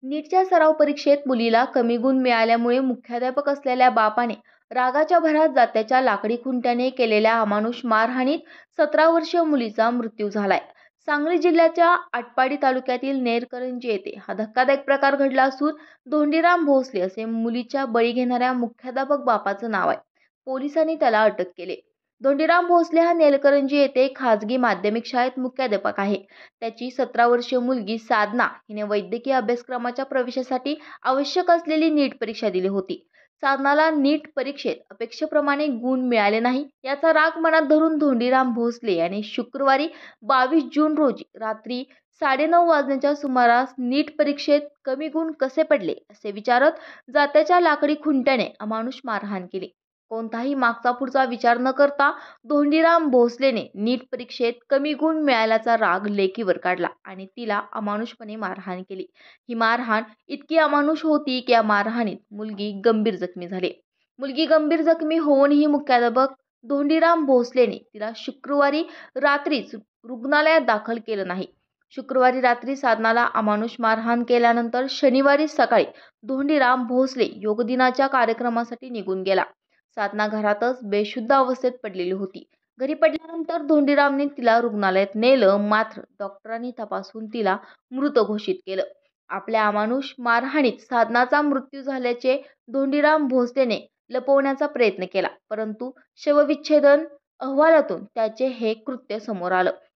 नीटच्या सराव परीक्षेत मुलीला कमी गुण मिळाल्यामुळे मुख्याध्यापक असलेल्या बापाने रागाच्या भरात जात्याच्या लाकडी खुंट्याने केलेल्या अमानुष मारहाणीत 17 वर्षीय मुलीचा मृत्यू झालाय. सांगली जिल्ह्याच्या आटपाडी तालुक्यातील नेरकरंजी येथे हा धक्कादायक प्रकार घडला असून धोंडीराम भोसले असे मुलीच्या बळी घेणाऱ्या मुख्याध्यापक बापाचं नाव आहे. पोलिसांनी त्याला अटक केली. धोंडीराम भोसले हा नेलकरंजी येथे खाजगी माध्यमिक शाळेत मुख्याध्यापक आहे. त्याची 17 वर्षीय मुलगी साधना हिने वैद्यकीय अभ्यासक्रमाच्या प्रवेशासाठी आवश्यक असलेली नीट परीक्षा दिली होती. साधनाला नीट परीक्षेत अपेक्षेप्रमाणे गुण मिळाले नाही, याचा राग मनात धरून धोंडीराम भोसले यांनी शुक्रवारी 22 जून रोजी रात्री 9:30 वाजण्याच्या सुमारास नीट परीक्षेत कमी गुण कसे पडले असे विचारत जात्याच्या लाकडी खुंट्याने अमानुष मारहाण केली. कोणताही मागचा पुढचा विचार न करता धोंडीराम भोसलेने नीट परीक्षेत कमी गुण मिळाल्याचा राग लेकीवर काढला आणि तिला अमानुषपणे मारहाण केली. ही मारहाण इतकी अमानुष होती की या मारहाणीत मुलगी गंभीर जखमी झाली. मुलगी गंभीर जखमी होऊनही मुख्याध्यापक धोंडीराम भोसलेने तिला शुक्रवारी रात्रीच रुग्णालयात दाखल केलं नाही. शुक्रवारी रात्री साधनाला अमानुष मारहाण केल्यानंतर शनिवारी सकाळी धोंडीराम भोसले योगदिनाच्या कार्यक्रमासाठी निघून गेला. साधना घरातच बेशुद्ध अवस्थेत पडलेली होती. घरी पडल्यानंतर धोंडीरामने तिला रुग्णालयात नेलं, मात्र डॉक्टरांनी तपासून तिला मृत घोषित केलं. आपल्या अमानुष मारहाणीत साधनाचा मृत्यू झाल्याचे धोंडीराम भोसलेने लपवण्याचा प्रयत्न केला, परंतु शवविच्छेदन अहवालातून त्याचे हे कृत्य समोर आलं.